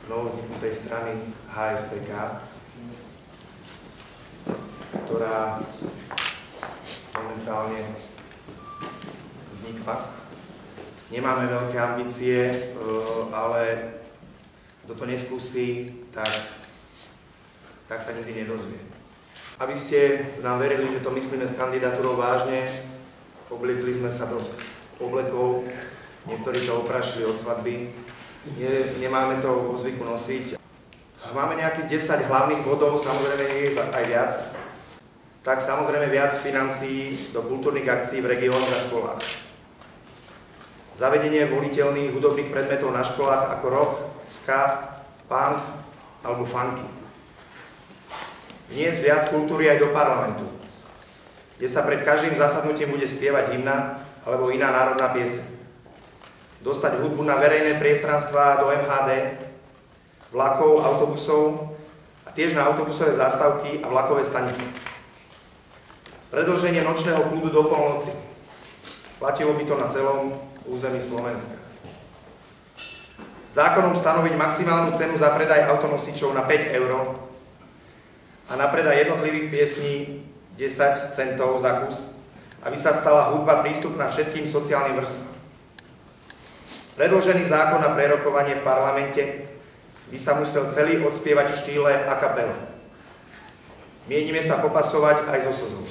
novovzniknutej strany HSPK, ktorá momentálne vznikla. Nemáme veľké ambície, ale kto to neskúsi, tak sa nikdy nedozvie. Aby ste nám verili, že to myslíme s kandidatúrou vážne, obliekli sme sa do oblekov, niektorí to oprašili od svadby, nemáme to vo zvyku nosiť. Máme nejakých 10 hlavných bodov, samozrejme nie aj viac. Tak samozrejme viac financií do kultúrnych akcií v regiónoch a školách. Zavedenie voliteľných hudobných predmetov na školách ako rock, ska, punk alebo funky. Vniesť viac kultúry aj do parlamentu, kde sa pred každým zasadnutím bude spievať hymna alebo iná národná pieseň. Dostať hudbu na verejné priestranstvá do MHD, vlakov, autobusov a tiež na autobusové zástavky a vlakové stanice. Predĺženie nočného kľudu do polnoci. Platilo by to na celom území Slovenska. Zákonom stanoviť maximálnu cenu za predaj autonosičov na 5 € a na predaj jednotlivých piesní 10 centov za kus, aby sa stala hudba prístupná všetkým sociálnym vrstvám. Predložený zákon na prerokovanie v parlamente by sa musel celý odspievať v štýle a capella. Mienime sa popasovať aj so slzou.